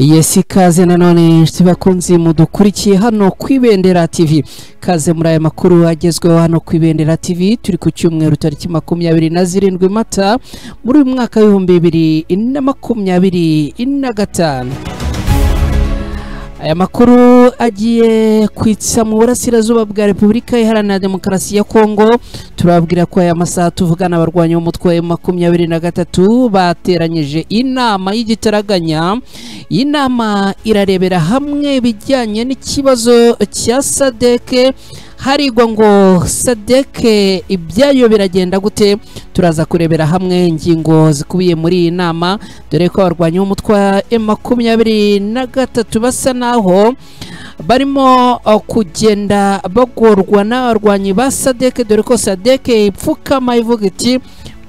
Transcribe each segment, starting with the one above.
Yesi kaze nanone bakunzi mudukurikiye hano kwibendera TV. Kaze muri aya makuru agezweho hano kwibendera TV. Turi ku cyumweru tariki 27 Mata muri uyu mwaka wa 2025. Aya makuru agiye kwitsa mu burasirazuba bwa Repubulika Iharanira Demokarasi ya Kongo. Turababwira ko aya masaha tuvugana abarwanyi b'umutwe wa 23 bateranyije inama y'igitaraganya. Inama irarebera hamwe bijyanye n'ikibazo cya SADC. Harigwa ngo SADC ibyayo biragenda gute. Turaza kurebera hamwe ingingo zikubiye muri iyi nama, dore ko abarwanyi b'umutwe wa 23 basa naho barimo kugenda bagorwa n'abarwanyi ba SADC, dore ko SADC ipfukama ivuga iti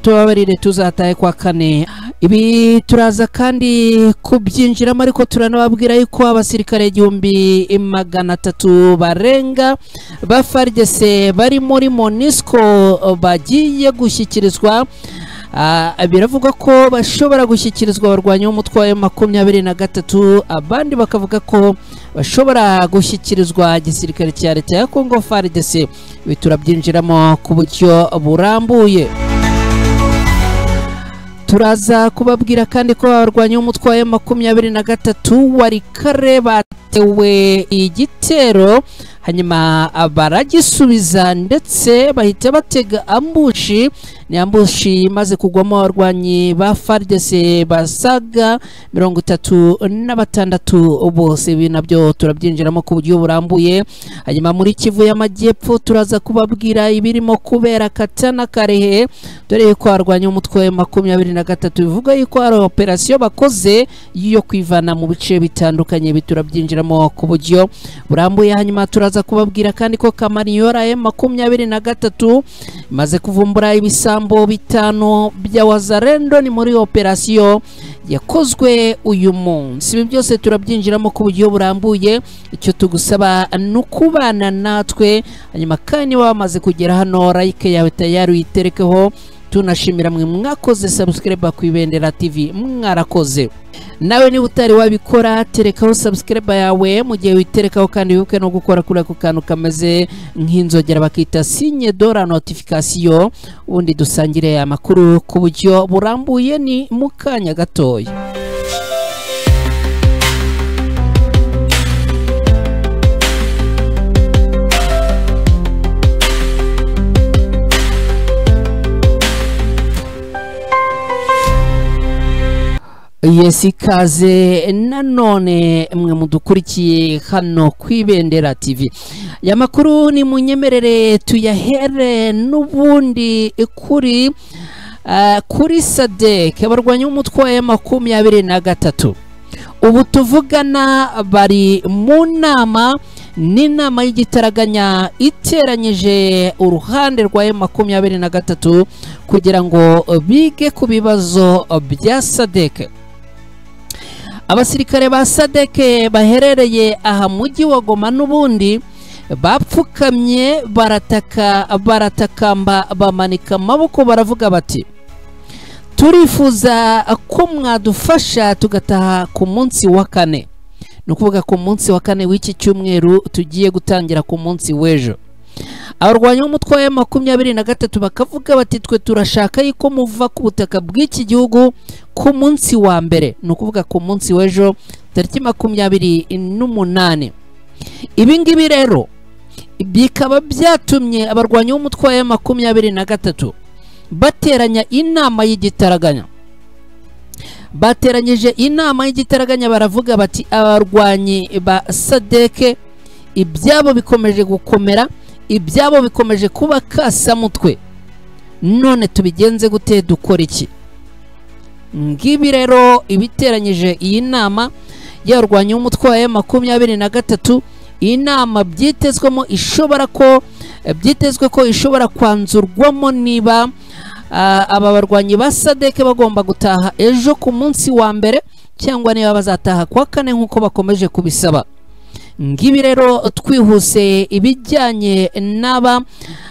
tubabarire tuzataye kwa kane. Ibi turaza kandi kubyinjiramo, ariko turanababwira yuko abasirikare 1300 barenga ba FARDC bari muri MONUSCO bagiye gushyikirizwa. Biravuga ko bashobora gushyikirizwa abarwanyi b'umutwe wa 23, abandi bakavuga ko bashobora gushyikirizwa igisirikare cya leta ya Kongo FARDC. Ibi turabyinjiramo ku buryo burambuye. Turaza kubabwira kandi ko abarwanyi b'umutwe wa 23 wari kare batewe igitero, hanyuma baragisubiza ndetse bahita batega ambushi. Ni ambushi maze kugwamo abarwanyi ba FARDC basaga 36 bose. Ibi nabyo turabyinjiramo ku buryo burambuye. Hanyuma muri Kivu y'Amajyepfo turaza kubabwira ibirimo kubera Katana Karehe, dore ko abarwanyi b'umutwe wa 23 bivuga yuko ari operation bakoze yo kwivana mu bice bitandukanye. Biturabyinjiramo ku buryo burambuye. Hanyuma turaza kubabwira kandi ko Kamanyora M23 maze kuvumbura ibisambo 5 bya Wazalendo ni muri operation yakozwe uyu munsi. Ibi byose turabyinjiramo ku buryo burambuye. Icyo tugusaba nukubana natwe, hanyuma kandi wamaze kugera hano like yawe tayari uyiterekeho. Tunashimira mwe mwakoze subscribe ku Ibendera TV, mwarakoze. Nawe ni utari wabikora terekaho subscribe yawe mu gihe witerekaho, kandi wibuke no gukora kuri ako kantu kameze nk'inzogera bakita signe de la notification, ubundi dusangire amakuru ku buryo burambuye ni mukanya gatoya. Yesi kaze nanone mwe mudukurikiye hano kwibendera TV. Ya makuru ni munyemerere tuyahere n'ubundi kuri SADC. Abarwanyi b'umutwe wa 23 ubu tuvugana bari mu nama, n'inama y'igitaraganya iteranyije uruhande rwa 23 kugira ngo bige ku bibazo bya SADC. Abasirikare ba SADC baherereye aha mujyi wa Goma n'ubundi bapfukamye baratakamba bamanika amaboko, baravuga bati turifuza ko mwadufasha tugataha ku munsi wa kane. Ni ukuvuga ku munsi wa kane w'iki cyumweru tugiye gutangira ku munsi w'ejo. Abarwanyi b'umutwe wa 23 bakavuga bati twe turashaka yuko muva ku butaka bw'iki gihugu ku munsi wa mbere, ni ukuvuga ku munsi w'ejo tariki 28. Ibi ngibi rero bikaba byatumye abarwanyi b'umutwe wa 23 bateranya inama y'igitaraganya. Bateranyije inama y'igitaraganya, baravuga bati abarwanyi ba SADC ibyabo bikomeje gukomera, ibyabo bikomeje kuba kasamutwe, none tubigenze gute, dukora iki? Ngibi rero ibiteranyije iyi nama y'abarwanyi b'umutwe wa 23. Iyi nama byitezwe ko ishobora kwanzurwamo niba aba barwanyi ba SADC bagomba gutaha ejo ku munsi wa mbere, cyangwa niba bazataha kwa kane nk'uko bakomeje kubisaba. Ngibi rero twihuse ibijyanye n'aba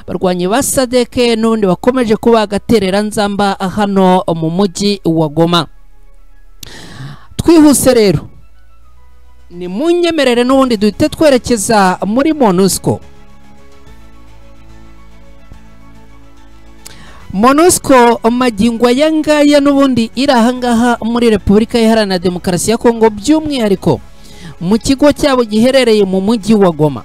barwanyi ba SADC n'ubundi bakomeje kuba agaterera nzamba hano mu mujyi wa Goma. Twihuse rero ni munyemerere n'ubundi duhite twerekeza muri MONUSCO. MONUSCO magingo aya ngaya n'ubundi iri ahangaha muri Repubulika Iharanira Demokarasi ya Kongo, by'umwihariko mu kigo cyabo giherereye mu mujyi wa Goma.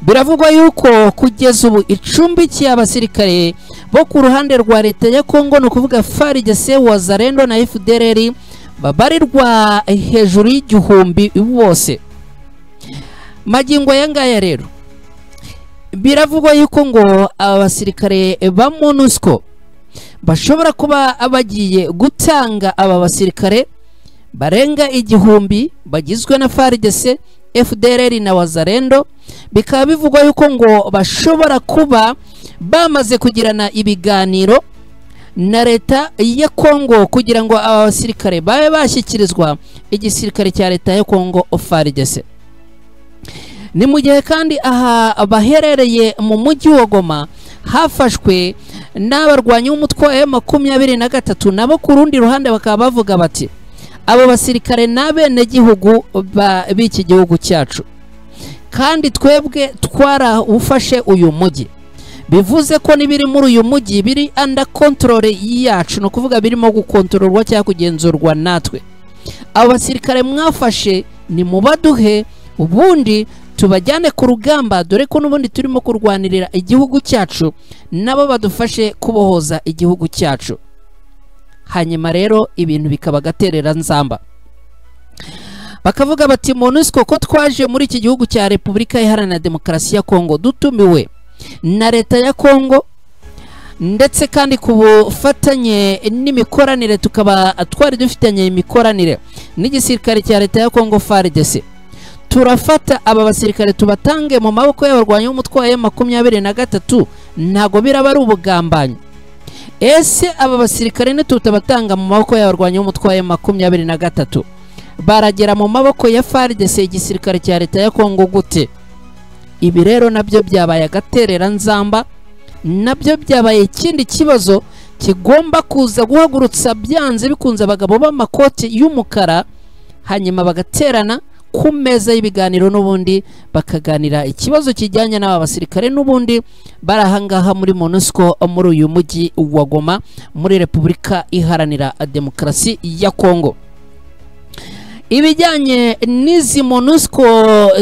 Biravugwa yuko kugeza ubu icumbikiye abasirikare bo ku ruhande rwa leta ya Kongo, no kuvuga FARDC, Wazalendo na FDLR, babarirwa hejuru y'igihumbi bose. Magingo aya ngaya rero biravugwa yuko ngo abasirikare ba MONUSCO bashobora kuba bagiye gutanga aba basirikare barenga igihumbi bagizwe na FARDC, FDLR na Wazalendo. Bikaba bivugwa yuko ngo bashobora kuba bamaze kugirana ibiganiro na leta ya Kongo kugira ngo aba basirikare babe bashyikirizwa igisirikare cya leta ya Kongo FARDC. Ni mu gihe kandi aha baherereye mu mujyi wa Goma hafashwe n'abarwanyi b'umutwe wa M23, nabo ku rundi ruhande bakaba bavuga bati abo basirikare n'abene gihugu b'iki gihugu cyacu, kandi twebwe twarawufashe uyu mujyi. Bivuze ko nibiri muri uyu mujyi biri under control yacu, no kuvuga birimo gukontororwa cyangwa kugenzurwa natwe. Abo basirikare mwafashe ni mubaduhe, ubundi tubajyane ku rugamba, dore ko n'ubundi turimo kurwanirira igihugu cyacu, nabo badufashe kubohoza igihugu cyacu. Hanyuma rero ibintu bikaba gaterera nzamba, bakavuga bati MONUSCO ko twaje muri iki gihugu cya Repubulika Iharanira Demokarasi ya Kongo dutumiwe na leta ya Kongo, ndetse kandi ku bufatanye n'imikoranire tukaba twari dufitanye imikoranire n'igisirikare cya leta ya Kongo FARDC. Turafata aba basirikare tubatange mu maboko y'abarwanyi b'umutwe wa M23, ntago biraba ari ubugambanyi. Ese aba basirikare nitutabatanga mu maboko y'abarwanyi b'umutwe wa M23 baragera mu maboko ya FARDC, igisirikare cya leta ya Kongo gute? Ibi rero nabyo byabaye agaterera nzamba, nabyo byabaye ikindi kibazo kigomba kuza guhagurutsa byanze bikunze abagabo b'amakoti y'umukara, hanyuma bagaterana ku meza y'ibiganiro, n'ubundi bakaganira ikibazo kijyanye n'aba basirikare n'ubundi barahangaha muri MONUSCO muri uyu mujyi wa Goma muri Repubulika Iharanira Demokarasi ya Kongo. Ibijyanye n'izi MONUSCO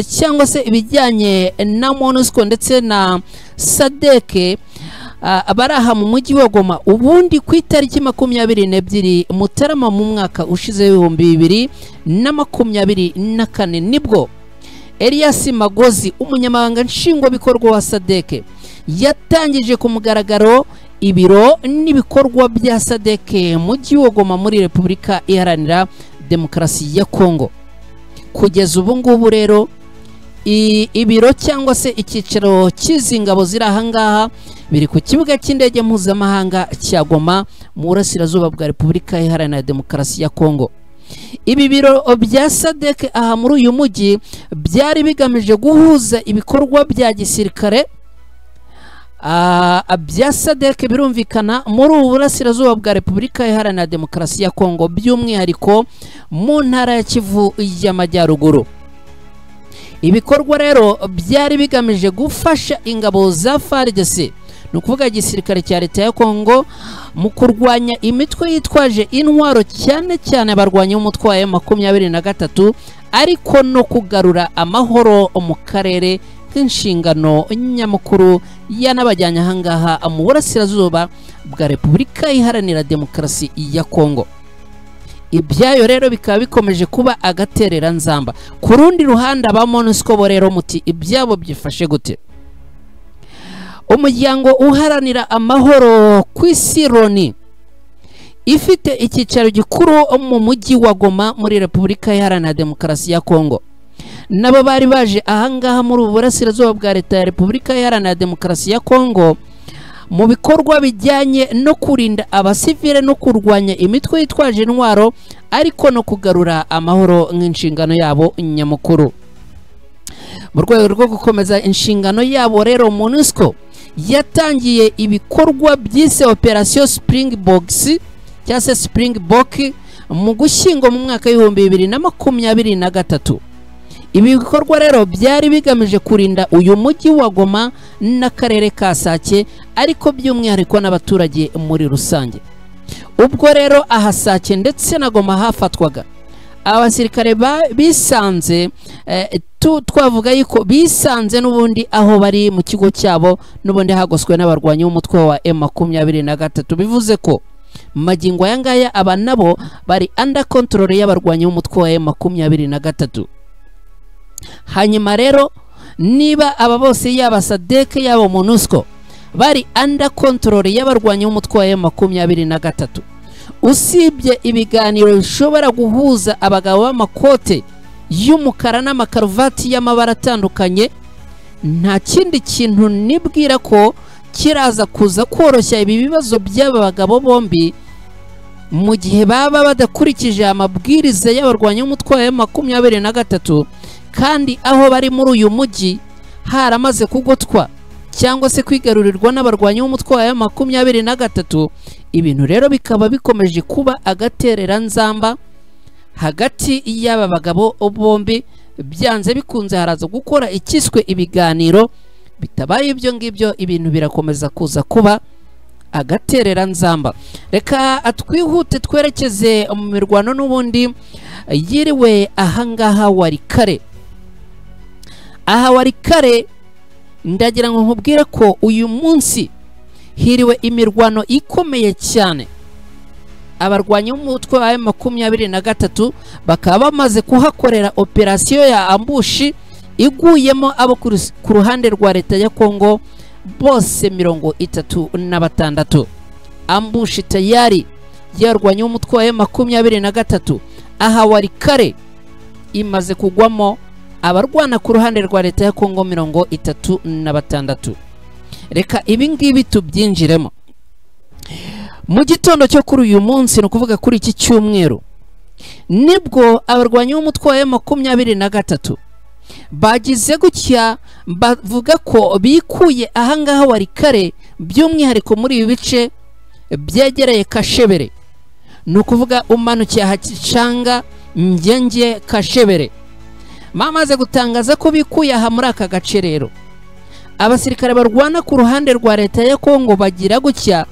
cyangwa se ibijyanye na MONUSCO ndetse na SADC abaraha mu mujyi wa Goma, ubundi ku itariki 22 Mutarama mu mwaka ushize 2024 nibwo Elias Magozi, umunyamabanga nshingwabikorwa wa SADC, yatangije ku mugaragaro ibiro n'ibikorwa bya SADC mu mujyi wa Goma muri Repubulika Iharanira Demokarasi ya Kongo. Kugeza ubu ngubu rero ibiro cyangwa se icyicaro cy'izingabo ziri ahangaha biri ku kibuga cy'indege mpuzamahanga cya Goma mu burasirazuba bwa Repubulika Iharanira Demokarasi ya Kongo. Ibi biro bya SADC aha muri uyu mujyi byari bigamije guhuza ibikorwa bya gisirikare bya SADC birumvikana muri ubu burasirazuba bwa Repubulika Iharanira Demokarasi ya Kongo, by'umwihariko mu ntara ya Kivu y'Amajyaruguru. Ibikorwa rero byari bigamije gufasha ingabo za FARDC, no kuvuga igisirikare cya leta ya Kongo, mu kurwanya imitwe yitwaje intwaro, cyane cyane abarwanyi b'umutwe wa M23, ariko no kugarura amahoro mu karere nk'inshingano nyamukuru yanabajyanye ahangaha mu burasirazuba bwa Repubulika Iharanira Demokarasi ya Kongo. Ibyayo rero bikaba bikomeje kuba agaterera nzamba. Ku rundi ruhande aba MONUSCO bo rero muti ibyabo byifashe gute? Umuryango uharanira amahoro ku isi Loni ifite icyicaro gikuru mu mujyi wa Goma muri Repubulika Iharanira Demokarasi ya Kongo, nabo bari baje ahangaha muri ubu burasirazuba bwa leta ya Repubulika Iharanira Demokarasi ya Kongo mu bikorwa bijyanye no kurinda abasivile no kurwanya imitwe yitwaje intwaro, ariko no kugarura amahoro nk'inshingano yabo nyamukuru. Mu rwego rwo gukomeza inshingano yabo rero, MONUSCO yatangiye ibikorwa byise Operation Springbok cyangwa se Springbok mu Gushyingo mu mwaka w'2023. Ibi bikorwa rero byari bigamije kurinda uyu mujyi wa Goma n'akarere ka Sake, ariko by'umwihariko n'abaturage muri rusange. Ubwo rero aha Sake ndetse na Goma hafatwaga, abasirikare bisanze twavuga yuko bisanze n'ubundi aho bari mu kigo cyabo n'ubundi hagoswe n'abarwanyi b'umutwe wa M23. Bivuze ko magingo aya ngaya aba nabo bari under control y'abarwanyi b'umutwe wa M23. Hanyuma rero niba aba bose yaba SADC yaba MONUSCO bari under control y'abarwanyi b'umutwe wa M23, usibye ibiganiro bishobora guhuza abagabo b'amakote y'umukara n'amakaruvati y'amabara atandukanye, nta kindi kintu nibwira ko kiraza kuza koroshya ibi bibazo by'aba bagabo bombi, mu gihe baba badakurikije amabwiriza y'abarwanyi b'umutwe wa M23, kandi aho bari muri uyu mujyi haramaze kugotwa cyangwa se kwigarurirwa n'abarwanyi b'umutwe wa M23. Ibintu rero bikaba bikomeje kuba agaterera nzamba hagati y'aba bagabo bombi. Byanze bikunze haraza gukora ikiswe ibiganiro, bitabaye ibyo ngibyo ibintu birakomeza kuza kuba agaterera nzamba. Reka atwihute twerekeze mu mirwano n'ubundi yiriwe ahangaha Warikare. Aha Warikare ndagira ngo nkubwire ko uyu munsi hiriwe imirwano ikomeye cyane. Abarwanyi b'umutwe wa M23 bakaba bamaze kuhakorera operasiyo ya ambushi iguyemo abo ku ruhande rwa leta ya Kongo bose 36. Ambushi tayari y'abarwanyi b'umutwe wa M23 aha Warikare imaze kugwamo abarwana ku ruhande rwa leta ya Kongo 36. Reka ibi ngibi tubyinjiremo. Mu gitondo cyo kuri uyu munsi, no kuvuga kuri iki cyumweru, nibwo abarwanyi b'umutwe wa M23 bagize gutya bavuga ko bikuye ahangaha Warikare, by'umwihariko muri ibi bice byegereye Kashebere, no kuvuga umanukiye Hacanga Ngenge Kashebere. Mamaze gutangaza ko bikuye aha muri aka gace. Rero abasirikare barwana ku ruhande rwa leta ya Kongo bagira gutya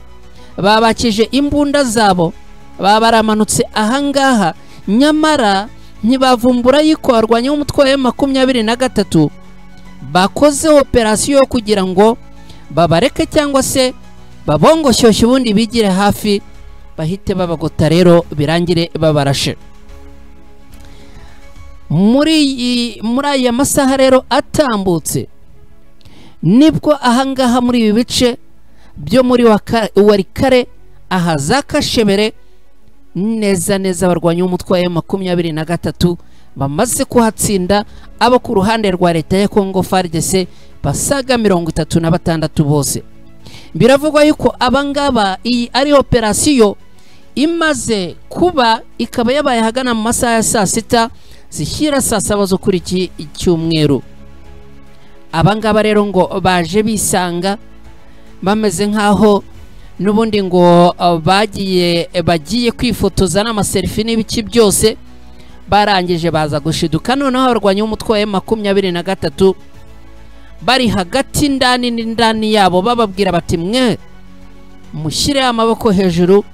babakije imbunda zabo, baramanutse ahangaha, nyamara ntibavumbura yuko abarwanyi b'umutwe wa M23 bakoze operasiyo kugira ngo babareke cyangwa se babongoshyoshe ubundi bigire hafi bahite babagota, rero birangire babarashe. Muri aya masaha rero atambutse nibwo ahangaha muri ibi bice byo muri Warikare aha za Kashebere neza neza abarwanyi b'umutwe wa M23 bamaze kuhatsinda abo ku ruhande rwa leta ya Kongo FARDC basaga 36 bose. Biravugwa yuko abangaba iyi ari operasiyo imaze kuba, ikaba yabaye hagana mu masaha ya saa 6 zishyira saa 7 zo kuri iki cyumweru. Abangaba rero ngo baje bisanga bameze nkaho n'ubundi ngo bagiye kwifotoza n'amaselfie n'ibiki byose, barangije baza gushiduka. Noneho abarwanyi b'umutwe wa M23 bari hagati ndani yabo bababwira bati mwe mushyire amaboko hejuru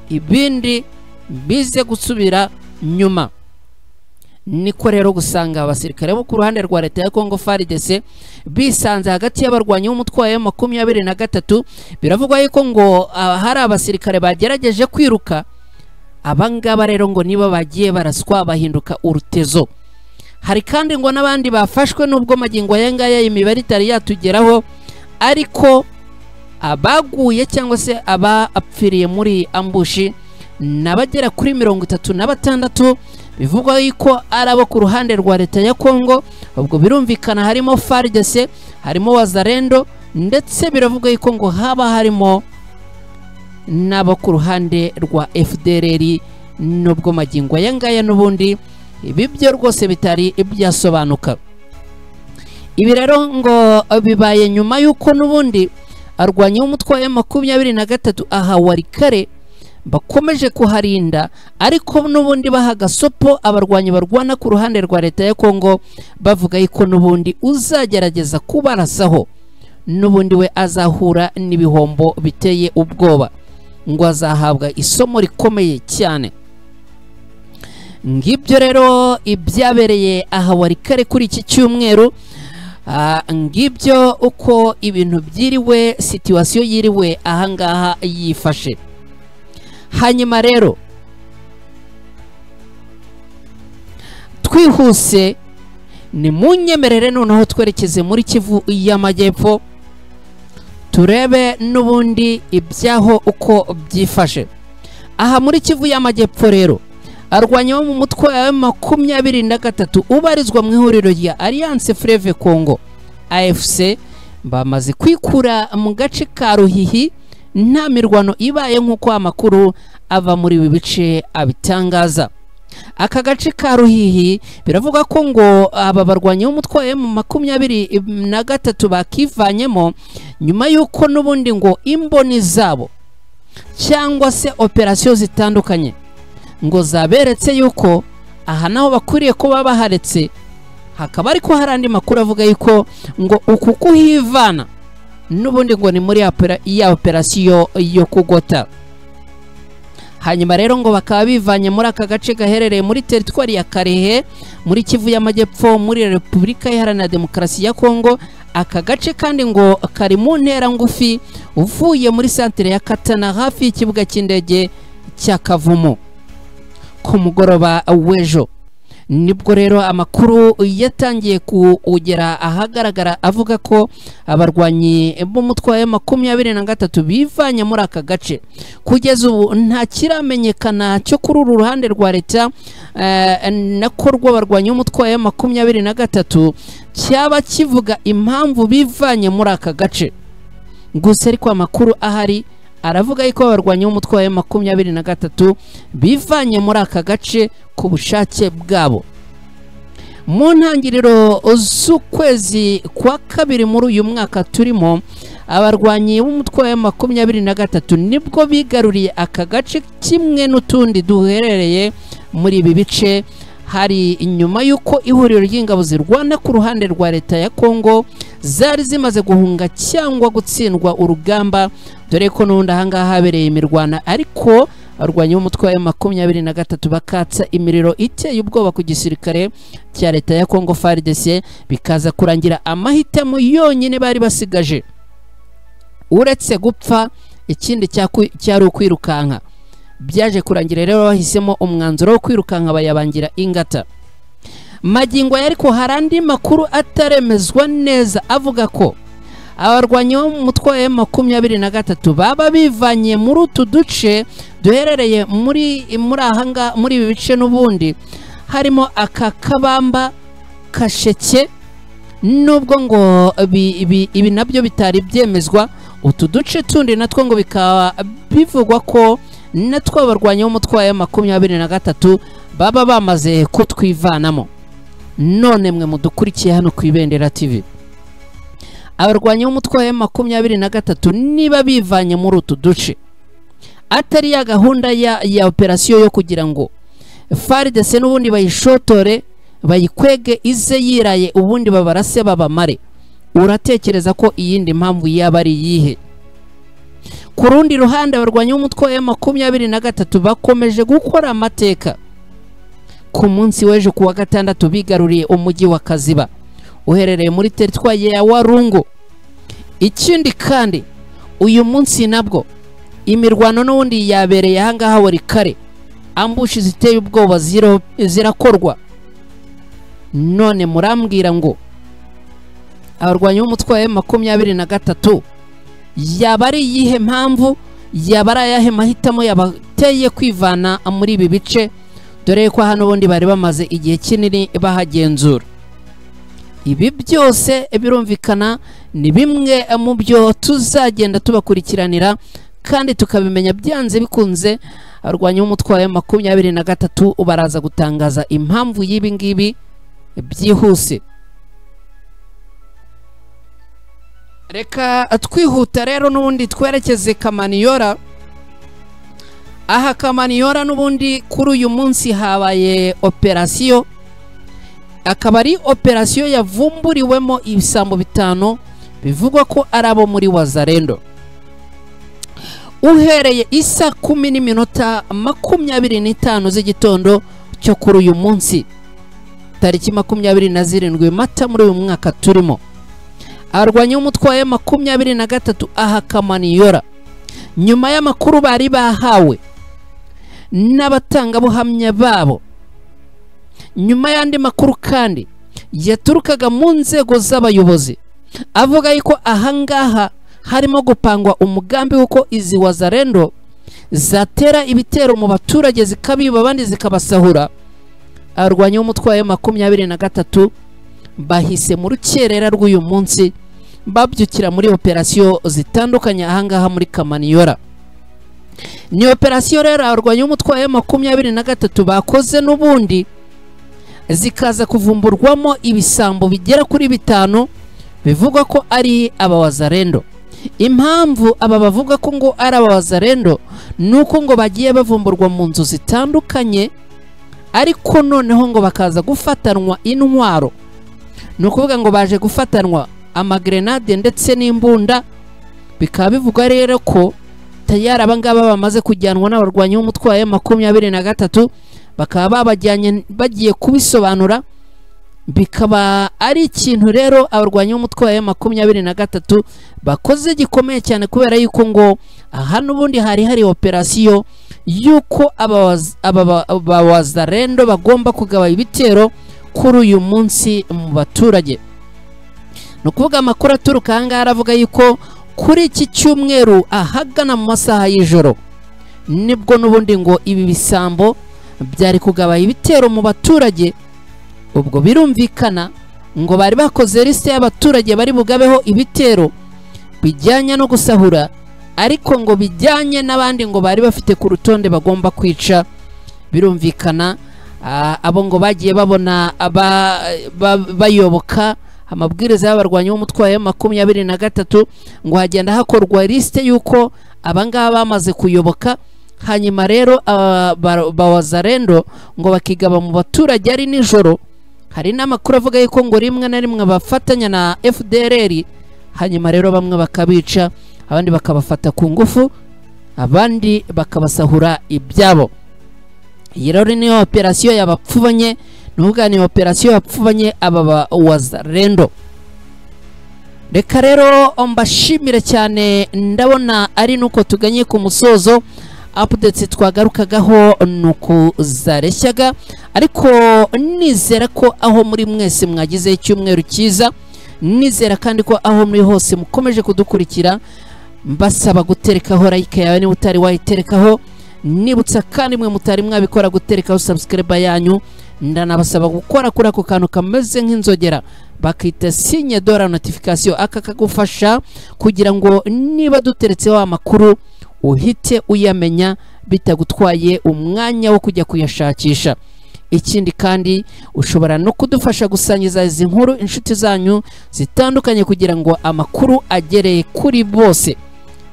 ibindi bize gusubira nyuma. Niko rero gusanga abasirikare bo ku ruhande rwa leta ya Kongo FARDC bisanze hagati y'abarwanyi b'umutwe wa M23. Biravugwa yuko ngo hari abasirikare bagerageje kwiruka, abangaba rero ngo niba bagiye baraswa bahinduka urutezo. Hari kandi ngo n'abandi bafashwe, nubwo magingo yangaya imibare itari yatugeraho, ariko abaguye cyangwa se apfiriye muri ambushi nabagera kuri 36. Bivugwa yuko ari abo ku ruhande rwa leta ya Kongo, ubwo birumvikana harimo FARDC, harimo Wazalendo, ndetse biravugwa yuko ngo haba harimo n'abo ku ruhande rwa FDLR, nubwo magingo yangaya n'ubundi ibi byo rwose bitari ibyasobanuka. Ibi rero ngo bibaye nyuma yuko n'ubundi arwanya umutwe wa M23 aha Warikare bakomeje kuharinda ariko n'ubundi baha gasopo abarwanyi barwana ku ruhande rwa leta ya Kongo bavuga yuko n'ubundi uzagerageza kubarasaho n'ubundi we azahura n'ibihombo biteye ubwoba ngo azahabwa isomo rikomeye cyane. Ngibyo rero ibyabereye aha Walikale kuri iki cyumweru. Ngibyo uko ibintu byiriwe, situation yiriwe ahangaha yifashe. Hanyuma rero twihuse ni munyemerere noneho twerekeze muri Kivu y'Amajyepfo turebe n'ubundi ibyaho uko byifashe. Aha muri Kivu y'Amajyepfo rero arwanya mu mutwe wa 23 ubarizwa mu ihuriro rya Alliance Fleuve Congo AFC bamaze kwikura mu gace ka Ruhihi nta mirwano ibaye nk'uko amakuru ava muri ibi bice abitangaza. Aka gace ka Ruhihi biravuga ko ngo aba barwanya umutwe wa 23 bakivanyemo nyuma yuko n'ubundi ngo imboni zabo cyangwa se operation zitandukanye ngo zaberetse yuko aha naho bakuriye kuba baharetse. Hakaba ariko harandi makuru avuga yuko ngo uku kuhivana n'ubundi ngo ni muri ya operation yo kugota. Hanyuma rero ngo bakaba bivanye muri aka gace gaherereye muri territoire ya Karehe muri Kivu y'Amajyepfo muri Repubulika Iharanira Demokarasi ya Kongo. Aka gace kandi ngo kari mu ntera ngufi uvuye muri centre ya Katana hafi y'ikibuga cy'indege cya Kavumu. Ku mugoroba w'ejo nibwo rero amakuru yatangiye kugera ahagaragara avuga ko abarwanyi b'umutwe wa 23 bivanye muri aka gace. Kugeza ubu nta kiramenyekana cyo kuri uru ruhande rwa leta nako rw'abarwanyi b'umutwe wa 23 cyaba kivuga impamvu bivanye muri aka gace. Gusa ariko amakuru ahari aravuga yuko abarwanyi b'umutwe wa 23 bivanye muri aka gace ku bushake bwabo. Mu ntangiriro z'ukwezi kwa kabiri muri uyu mwaka turimo abarwanyi b'umutwe wa 23 nibwo bigaruriye aka gace kimwe n'utundi duherereye muri ibi bice. Hari inyuma yuko ihuriro ry'ingabo zirwana ku ruhande rwa leta ya Kongo zari zimaze guhunga cyangwa gutsindwa urugamba, dore ko n'undi ahangaha habereye imirwana ariko abarwanyi b'umutwe wa 23 bakatsa imiriro iteye ubwoba ku gisirikare cya leta ya Kongo FARDC, bikaza kurangira amahitamo yonyine bari basigaje uretse gupfa ikindi cyari ukwirukanka. Byaje kurangira rero bahisemo umwanzuro wo kwirukanka bayabangira ingata. Magingo yariko harandi makuru ataremezwa neza avuga ko abarwanyi bo mu mutwe wa 23 baba bivanye muri utu duce duherereye muri ahanga muri ibi bice n'ubundi harimo aka Kabamba, Kasheke, nubwo ngo ibi nabyo bitari byemezwa. Utu duce tundi natwo ngo bikaba bivugwa ko natwo abarwanyi b'umutwe wa 23 baba bamaze kutwivanamo. None mwe mudukurikiye hano ku Ibendera TV, abarwanyi b'umutwe wa 23 niba bivanye muri utu duce atari ya gahunda ya operation yo kugira ngo FARDC n'ubundi bayishotore bayikwege ize yiraye ubundi babarase babamare, uratekereza ko iyindi mpamvu yaba ari yihe? Ku rundi ruhande abarwanyi b'umutwe wa 23 bakomeje gukora amateka. Ku munsi w'ejo kuwa gatandatu bigaruriye umujyi wa Kaziba uherereye muri territoire ya Warungu. Ikindi kandi uyu munsi nabwo imirwano n'ubundi yabereye ahangaha Walikale, ambushi ziteye ubwoba zirakorwa. None murambwira ngo abarwanyi b'umutwe wa 23 yaba ari yihe mpamvu, yaba ari ayahe mahitamo yabateye kwivana muri ibi bice, dore ko hano ubundi bari bamaze igihe kinini bahagenzura? Ibi byose birumvikana ni bimwe mu byo tuzagenda tubakurikiranira kandi tukabimenya byanze bikunze. Abarwanyi b'umutwe wa 23 baraza gutangaza impamvu y'ibi ngibi byihuse. Reka twihuta rero n'ubundi twerekeze Kamaniyora aha Kamaniyora n'ubundi kuri uyu munsi habaye operasiyo, akaba ari operasiyo yavumburiwemo ibisambo 5 bivugwa ko ari abo muri Wazalendo. Uhereye isa 10:25 z'igitondo cyo kuri uyu munsi tariki 27 Mata muri uyu mwaka turimo, arwanya umutwe wa 23 aha Kamaniyora nyuma y'amakuru bari bahawe n'abatangabuhamya babo, nyuma y'andi makuru kandi yaturukaga mu nzego z'abayobozi avuga yuko ahangaha harimo gupangwa umugambi w'uko izi Wazalendo zatera ibitero mu baturage zikabiba abandi zikabasahura. Arwanya umutwe wa 23 bahise mu rukerera rw'uyu munsi babyukira muri operasiyo zitandukanye ahangaha muri Kamaniyora. Ni operasiyo rero arwanya umutwe wa 23 bakoze n'ubundi zikaza kuvumburwamo ibisambo bigera kuri 5 bivugwa ko ari aba Wazalendo. Impamvu aba bavuga ko ngo ari aba Wazalendo nuko ngo bagiye bavumburwa mu nzu zitandukanye, ariko noneho ngo bakaza gufatanwa intwaro, nukuvuga ngo baje gufatanwa amagrenade ndetse n'imbunda. Bikaba bivuga rero ko tayari abangaba bamaze kujyanwa n'abarwanyi b'umutwe wa 23 bakaba babajyanye bagiye kubisobanura. Bikaba ari ikintu rero abarwanyi b'umutwe wa 23 bakoze gikomeye cyane, kubera yuko ngo aha n'ubundi hari operasiyo yuko aba Wazalendo bagomba kugaba ibitero kuri uyu munsi mu baturage. Nukuvuga amakuru aturuka ahangaha aravuga yuko kuri iki cyumweru ahagana mu masaha y'ijoro nibwo n'ubundi ngo ibi bisambo byari kugaba ibitero mu baturage. Ubwo birumvikana ngo bari bakoze liste y'abaturage bari bugabeho ibitero bijyanye no gusahura, ariko ngo bijyanye n'abandi ngo bari bafite ku rutonde bagomba kwica. Birumvikana abo ngo bagiye babona bayoboka amabwiriza y'abarwanyi b'umutwe wa 23 ngo hagenda hakorwa liste yuko abangaba bamaze kuyoboka. Hanyuma rero ba Wazalendo ngo bakigaba mu baturage ari nijoro. Hari n'amakuru avuga yuko ngo rimwe na rimwe bafatanya na FDLR, hanyuma rero bamwe bakabica, abandi bakabafata ku ngufu, abandi bakabasahura ibyabo. Iyi rero ni operasiyo yabapfubanye, n'ubwo ni operasiyo yapfubanye aba Wazalendo. Reka rero mbashimire cyane, ndabona ari nuko tuganye ku musozo. Updates twagarukagaho nuko zareshyaga, ariko nizera ko aho muri mwese mwagize icyumweru cyiza, nizera kandi ko aho muri hose mukomeje kudukurikira. Mbasaba guterekaho like yawe ni utari wayiterekaho, nibutsa kandi mwe mutari mwabikora guterekaho subscribe yanyu. Ndanabasaba gukora kuri ako kantu kameze nk'inzogera bakita signe de la notification, aka kagufasha kugira ngo niba duteretseho amakuru uhite uyamenya bitagutwaye umwanya wo kujya kuyashakisha. Ikindi kandi ushobora no kudufasha gusangiza izi nkuru inshuti zanyu zitandukanye kugira ngo amakuru agereye kuri bose.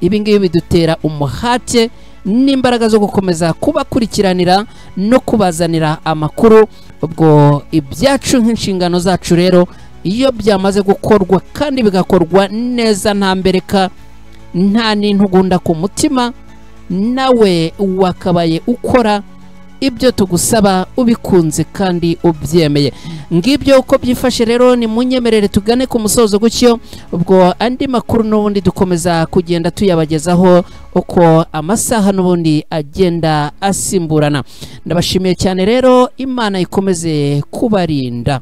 Ibi ngibi bidutera umuhate n'imbaraga zo gukomeza kubakurikiranira no kubazanira amakuru. Ubwo ibyacu nk'inshingano zacu rero iyo byamaze gukorwa kandi bigakorwa neza nta mbereka nta n'intugunda ku mutima, nawe wakabaye ukora ibyo tugusaba ubikunze kandi ubyemeye. Ngibyo uko byifashe rero ni munyemerere tugane ku musozo gutyo. Ubwo andi makuru n'ubundi dukomeza kugenda tuyabagezaho uko amasaha n'ubundi agenda asimburana. Ndabashimiye cyane rero, Imana ikomeze kubarinda.